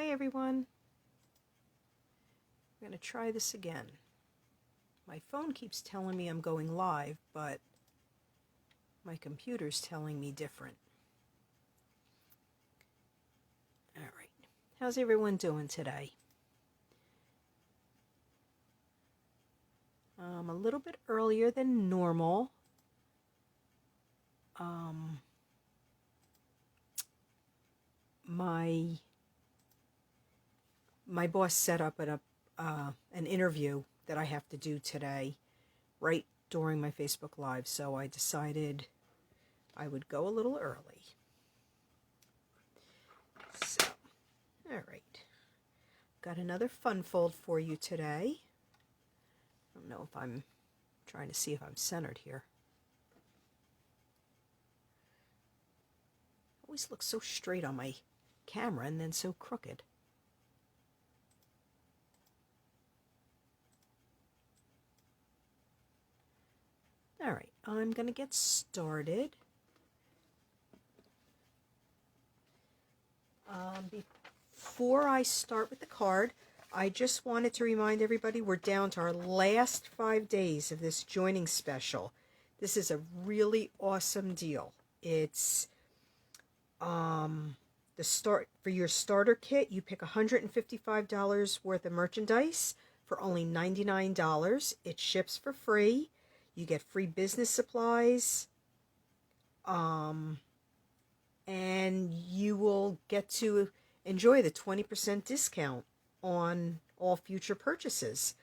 Hi everyone. I'm going to try this again. My phone keeps telling me I'm going live, but my computer's telling me different. All right. How's everyone doing today? A little bit earlier than normal. My boss set up an interview that I have to do today, right during my Facebook Live, so I decided I would go a little early. So, all right. Got another fun fold for you today. I don't know if I'm trying to see if I'm centered here. Always looks so straight on my camera and then so crooked. All right, I'm going to get started. Before I start with the card, I just wanted to remind everybody we're down to our last 5 days of this joining special. This is a really awesome deal. It's the start for your starter kit. You pick $155 worth of merchandise for only $99. It ships for free. You get free business supplies. And you will get to enjoy the 20% discount on all future purchases.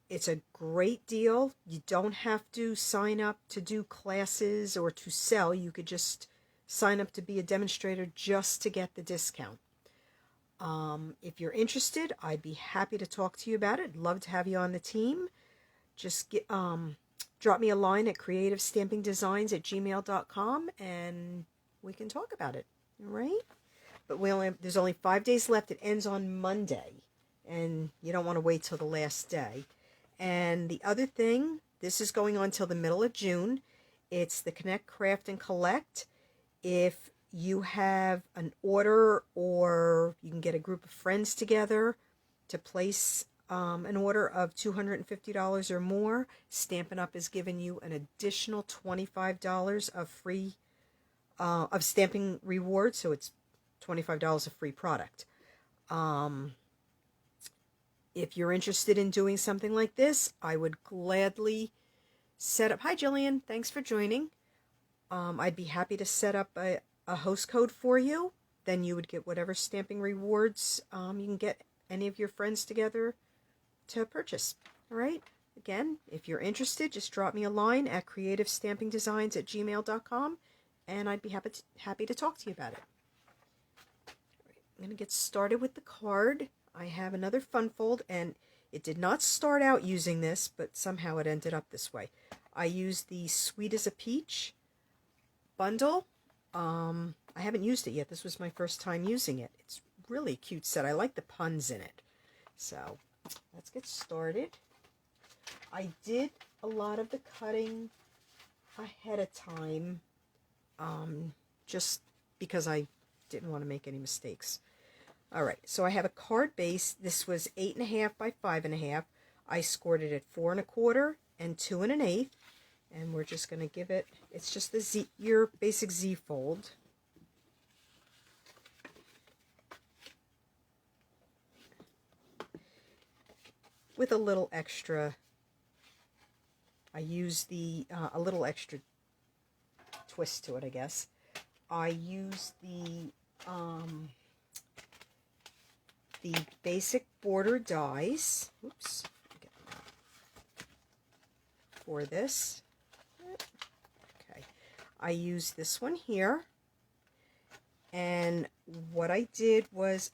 It's a great deal. You don't have to sign up to do classes or to sell. You could just sign up to be a demonstrator just to get the discount. If you're interested, I'd be happy to talk to you about it. I'd love to have you on the team. Just drop me a line at creativestampingdesigns@gmail.com and we can talk about it. All right? But there's only 5 days left. It ends on Monday, and you don't want to wait till the last day. And the other thing, this is going on till the middle of June. It's the Connect, Craft, and Collect. If you have an order, or you can get a group of friends together to place an order of $250 or more, Stampin' Up! Is giving you an additional $25 of free of stamping rewards, so it's $25 of free product. If you're interested in doing something like this, I would gladly set up. Hi, Jillian. Thanks for joining. I'd be happy to set up a host code for you. Then you would get whatever stamping rewards you can get any of your friends together to purchase. All right? Again, if you're interested, just drop me a line at creativestampingdesigns@gmail.com, and I'd be happy to talk to you about it. All right, I'm going to get started with the card. I have another fun fold, and it did not start out using this, but somehow it ended up this way. I used the Sweet as a Peach bundle. I haven't used it yet. This was my first time using it. It's really a cute set. I like the puns in it. So let's get started. I did a lot of the cutting ahead of time, just because I didn't want to make any mistakes. All right, so I have a card base. This was 8.5 by 5.5. I scored it at 4 1/4 and 2 1/8, and we're just going to give it. It's just the your basic Z fold. With a little extra. I use a little extra twist to it, I guess. I use the basic border dies. Oops. For this. Okay. I use this one here. And what I did was,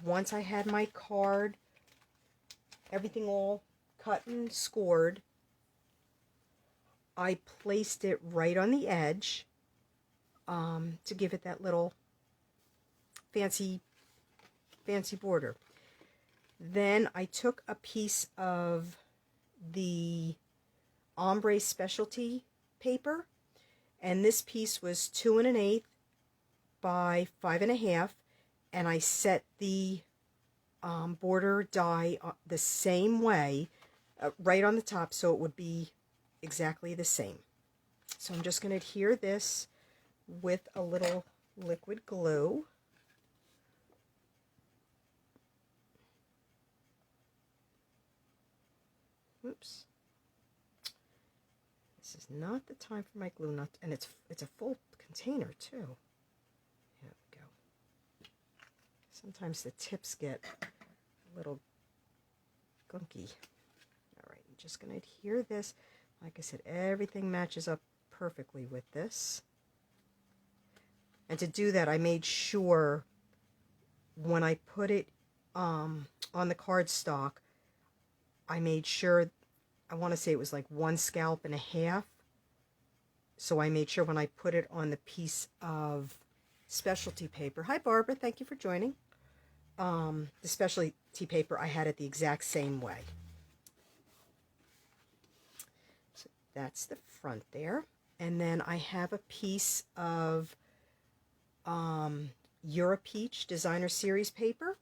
once I had my card, everything all cut and scored, I placed it right on the edge to give it that little fancy border. Then I took a piece of the ombre specialty paper, and this piece was 2 1/8 by 5.5, and I set the border die the same way, right on the top, so it would be exactly the same. So I'm just going to adhere this with a little liquid glue. Oops. This is not the time for my glue nut, and it's a full container too. There we go. Sometimes the tips get a little gunky. All right, I'm just going to adhere this. Like I said, everything matches up perfectly with this. And to do that, I made sure when I put it on the cardstock, I made sure, I want to say it was like 1 scallop and a half. So I made sure when I put it on the piece of specialty paper. Hi, Barbara. Thank you for joining. The specialty paper, I had it the exact same way. So that's the front there. And then I have a piece of Europeach Designer Series paper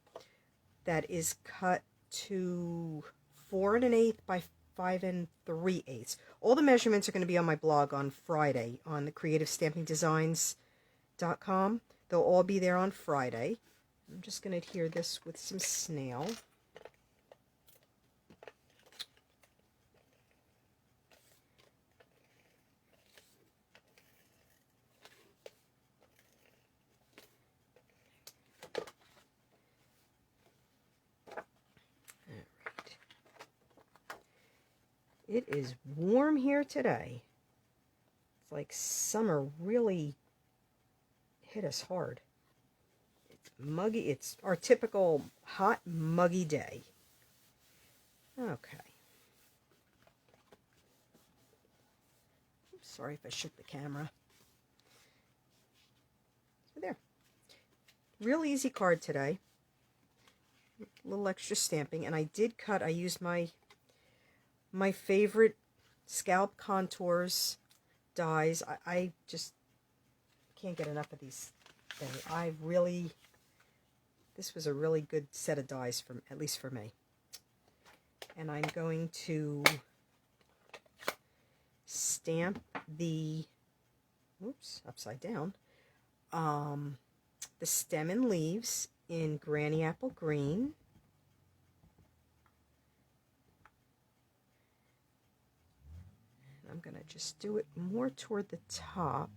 that is cut to 4 1/8 by 5 3/8. All the measurements are going to be on my blog on Friday on the creativestampingdesigns.com. They'll all be there on Friday. I'm just going to adhere this with some snail. It is warm here today. It's like summer really hit us hard. It's muggy. It's our typical hot, muggy day. Okay. Sorry if I shook the camera. So there. Real easy card today. A little extra stamping. And I did cut, I used my favorite Scalp Contours dies. I just can't get enough of these things. This was a really good set of dies, at least for me. And I'm going to stamp the, oops, upside down, the stem and leaves in Granny Apple Green. I'm going to just do it more toward the top,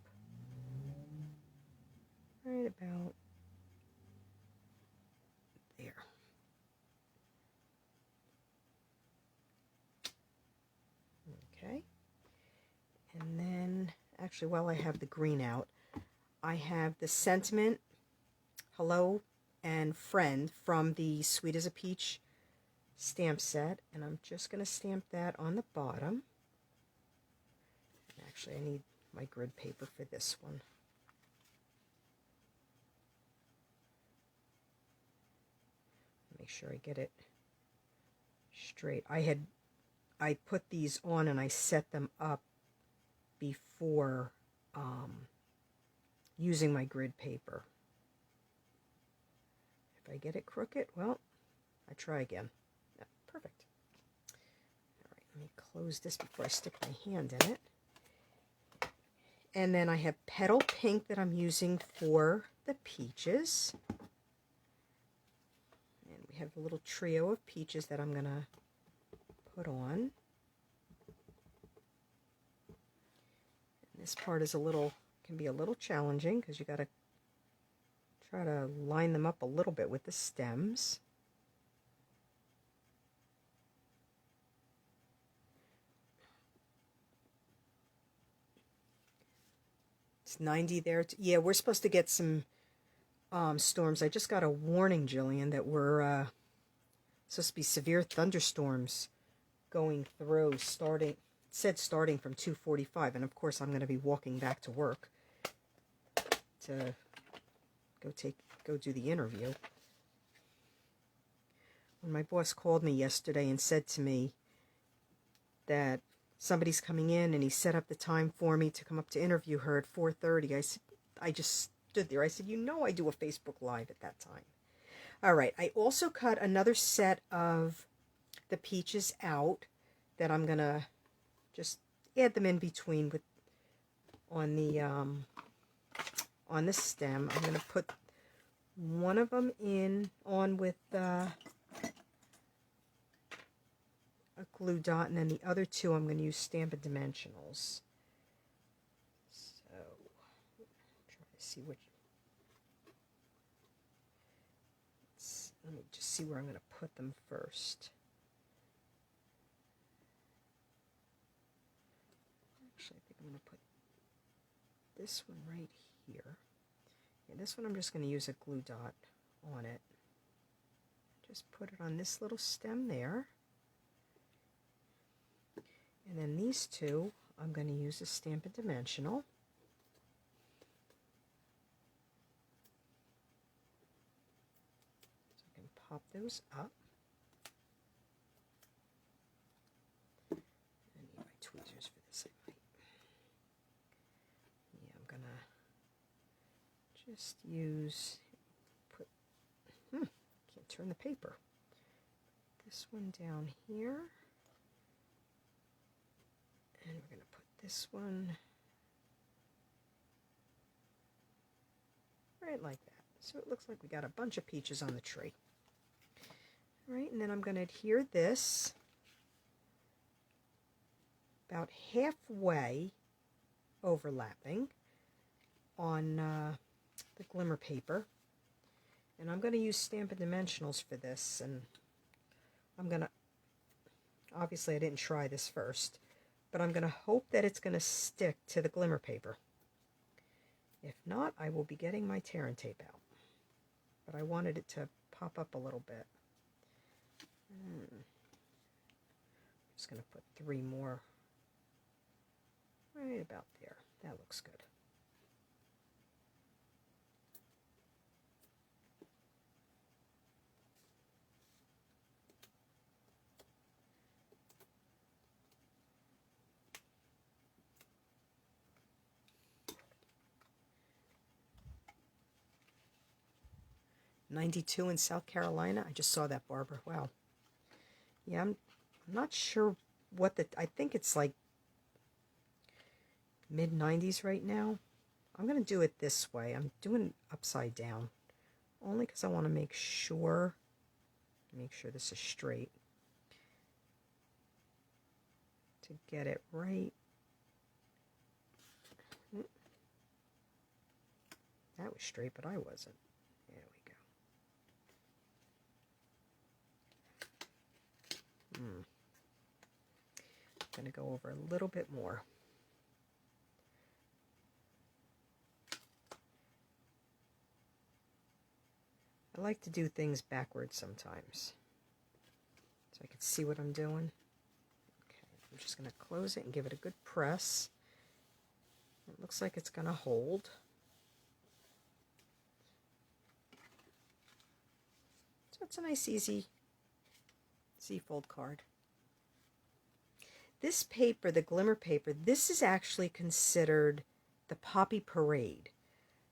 right about there. Okay. And then, actually, while I have the green out, I have the sentiment, hello, and friend from the Sweet as a Peach stamp set, and I'm just going to stamp that on the bottom. Actually, I need my grid paper for this one. Make sure I get it straight. I put these on and I set them up before using my grid paper. If I get it crooked, well, I try again. Yeah, perfect. All right, let me close this before I stick my hand in it. And then I have Petal Pink that I'm using for the peaches. And we have a little trio of peaches that I'm going to put on. And this part is can be a little challenging because you got to try to line them up a little bit with the stems. It's 90 there. Yeah, we're supposed to get some storms. I just got a warning, Jillian, that we're supposed to be severe thunderstorms going through, starting from 2:45, and of course I'm going to be walking back to work to go do the interview. When my boss called me yesterday and said to me that somebody's coming in and he set up the time for me to come up to interview her at 4:30, I said, I just stood there. I said, you know I do a Facebook Live at that time. All right, I also cut another set of the peaches out that I'm going to just add them in between with on the stem. I'm going to put one of them on with a glue dot, and then the other two I'm going to use Stampin' Dimensionals. So, try to see which. Let me just see where I'm going to put them first. Actually, I think I'm going to put this one right here. And this one I'm just going to use a glue dot on it. Just put it on this little stem there. And then these two, I'm going to use a Stampin' Dimensional. So I can pop those up. I need my tweezers for this, I might. Yeah, I'm going to just use, can't turn the paper. This one down here. And we're going to put this one right like that. So it looks like we got a bunch of peaches on the tree. All right, and then I'm going to adhere this about halfway overlapping on the glimmer paper. And I'm going to use Stampin' Dimensionals for this. And I'm going to, obviously I didn't try this first, but I'm going to hope that it's going to stick to the glimmer paper. If not, I will be getting my tear and tape out. But I wanted it to pop up a little bit. I'm just going to put 3 more right about there. That looks good. '92 in South Carolina. I just saw that, Barbara. Wow. Yeah, I'm not sure what I think it's like mid-90s right now. I'm going to do it this way. I'm doing it upside down. Only because I want to make sure this is straight. To get it right. That was straight, but I wasn't. I'm going to go over a little bit more. I like to do things backwards sometimes, so I can see what I'm doing. Okay, I'm just going to close it and give it a good press. It looks like it's going to hold. So it's a nice, easy Z-fold card. This paper, the glimmer paper, this is actually considered the Poppy Parade.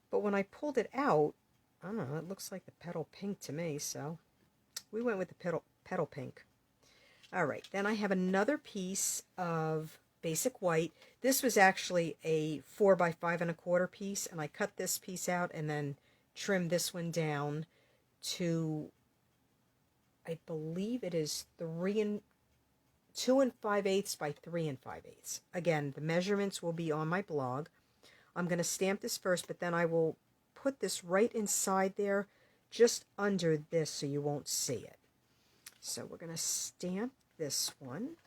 But when I pulled it out, I don't know, it looks like the petal pink to me, so we went with the petal pink. All right, then I have another piece of basic white. This was actually a 4 by 5 1/4 piece, and I cut this piece out and then trimmed this one down to, I believe it is 2 5/8 by 3 5/8. Again, the measurements will be on my blog. I'm going to stamp this first, but then I will put this right inside there, just under this, so you won't see it. So we're going to stamp this one.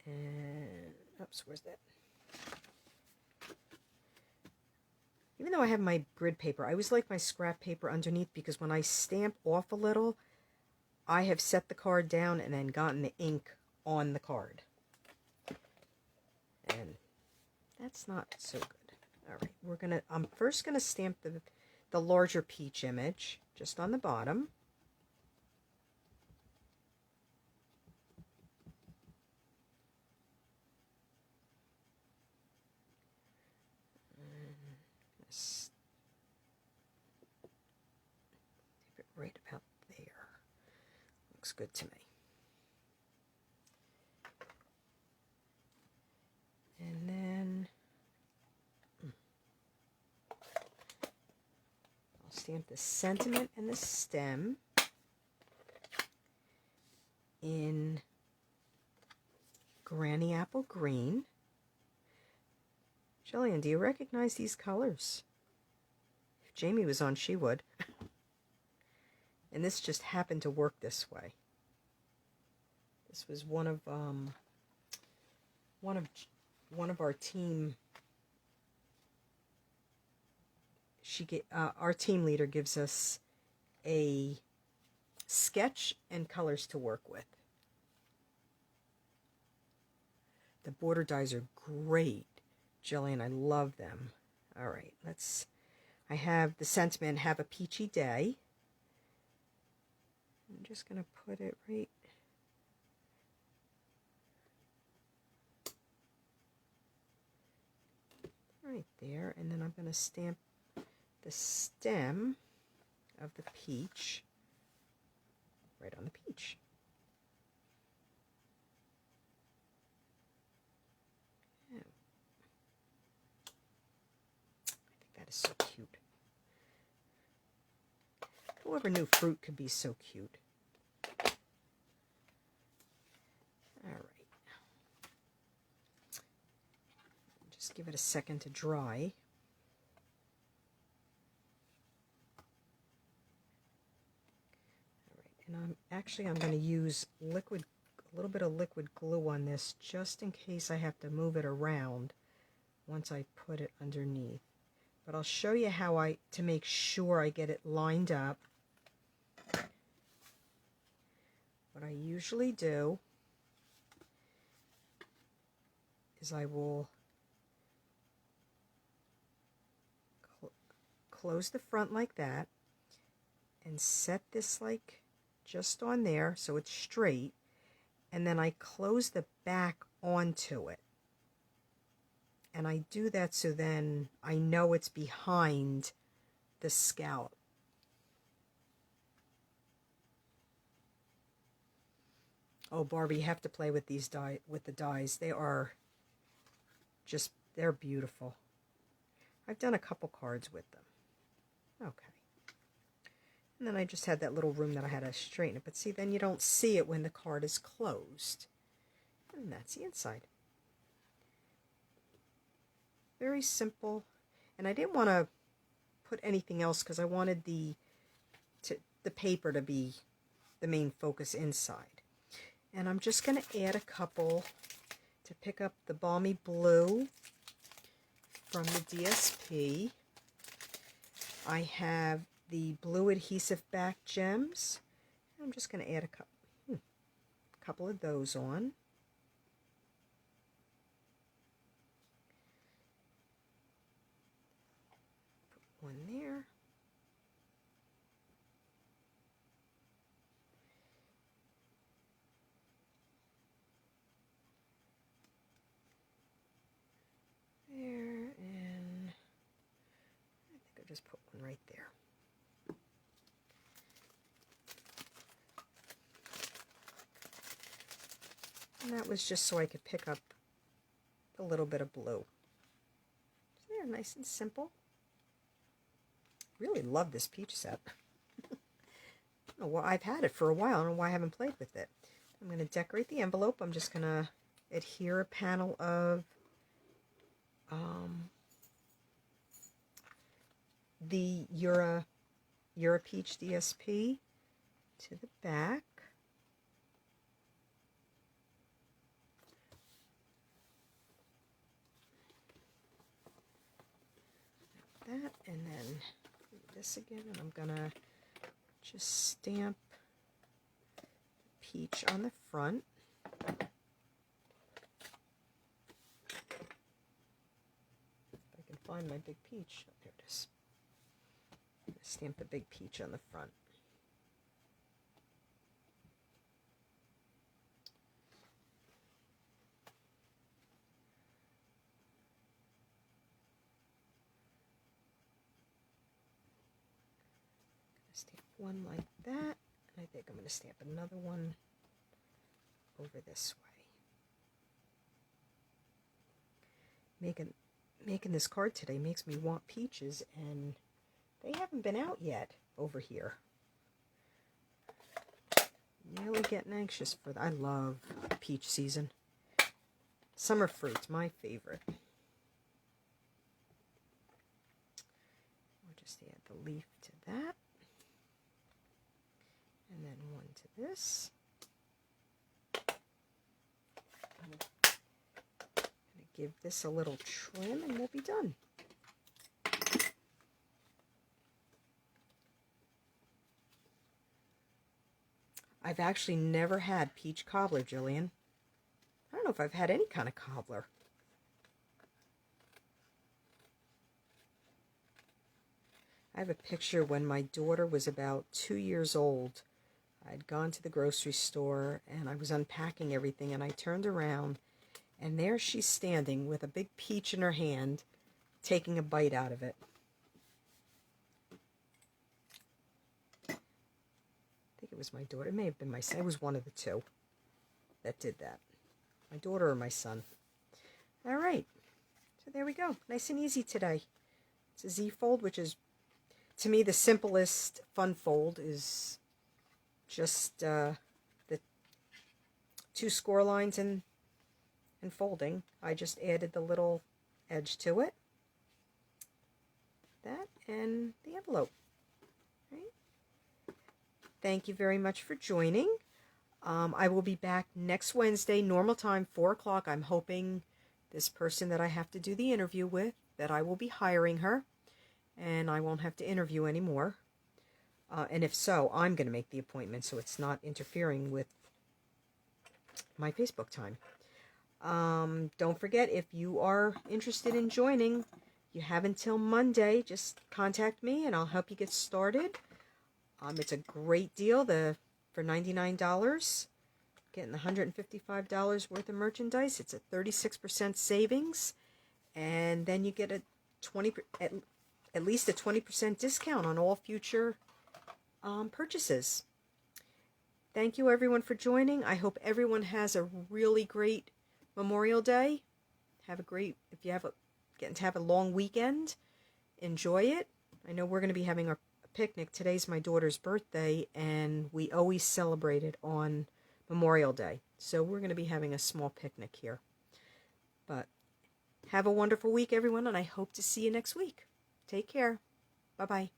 And, oops, where's that? Even though I have my grid paper, I always like my scrap paper underneath, because when I stamp off a little, I have set the card down and then gotten the ink on the card. And that's not so good. All right, I'm first gonna stamp the larger peach image just on the bottom. right about there. Looks good to me. And then I'll stamp the sentiment and the stem in Granny Apple Green. Jillian, do you recognize these colors? If Jamie was on, she would. And this just happened to work this way. This was one of our team. Our team leader gives us a sketch and colors to work with. The border dies are great, Jillian. I love them. All right, I have the sentiment, have a peachy day. I'm just going to put it right there, and then I'm going to stamp the stem of the peach right on the peach. Yeah. I think that is so cute. Whoever knew fruit could be so cute. All right. Just give it a second to dry. All right, and I'm going to use a little bit of liquid glue on this just in case I have to move it around once I put it underneath. But I'll show you how to make sure I get it lined up. What I usually do is I will close the front like that and set this like just on there so it's straight, and then I close the back onto it. And I do that so then I know it's behind the scallop. Oh, Barbie, you have to play with these with the dies. They're beautiful. I've done a couple cards with them. Okay. And then I just had that little room that I had to straighten it. But see, then you don't see it when the card is closed. And that's the inside. Very simple. And I didn't want to put anything else because I wanted the paper to be the main focus inside. And I'm just going to add a couple to pick up the balmy blue from the DSP. I have the blue adhesive back gems. I'm just going to add a couple of those on. Put one there. There, and I think I just put one right there. And that was just so I could pick up a little bit of blue. So there, nice and simple. Really love this peach set. Oh, well, I've had it for a while. I don't know why I haven't played with it. I'm going to decorate the envelope. I'm just going to adhere a panel of the Eura Peach DSP to the back. That, and then this again, and I'm gonna just stamp peach on the front. If I can find my big peach. Oh, there it is. I'm gonna stamp the big peach on the front. Stamp one like that. And I think I'm going to stamp another one over this way. Making this card today makes me want peaches, and they haven't been out yet over here. Really getting anxious for that. I love peach season. Summer fruits, my favorite. We'll just add the leaf to that. And then one to this. I'm going to give this a little trim and we'll be done. I've actually never had peach cobbler, Jillian. I don't know if I've had any kind of cobbler. I have a picture when my daughter was about 2 years old. I'd gone to the grocery store and I was unpacking everything, and I turned around and there she's standing with a big peach in her hand, taking a bite out of it. I think it was my daughter. It may have been my son. It was one of the two that did that. My daughter or my son. All right. So there we go. Nice and easy today. It's a Z fold, which is, to me, the simplest fun fold is just the 2 score lines and folding. I just added the little edge to it. That and the envelope. Right? Thank you very much for joining. I will be back next Wednesday, normal time, 4 o'clock. I'm hoping this person that I have to do the interview with, that I will be hiring her, and I won't have to interview anymore. And if so, I'm going to make the appointment so it's not interfering with my Facebook time. Don't forget, if you are interested in joining, you have until Monday. Just contact me and I'll help you get started. It's a great deal for $99. Getting the $155 worth of merchandise. It's a 36% savings. And then you get a at least a 20% discount on all future purchases. Thank you everyone for joining. I hope everyone has a really great Memorial Day. Have a great, if you have getting to have a long weekend, enjoy it. I know we're going to be having a picnic. Today's my daughter's birthday, and we always celebrate it on Memorial Day. So we're going to be having a small picnic here. But have a wonderful week, everyone, and I hope to see you next week. Take care. Bye-bye.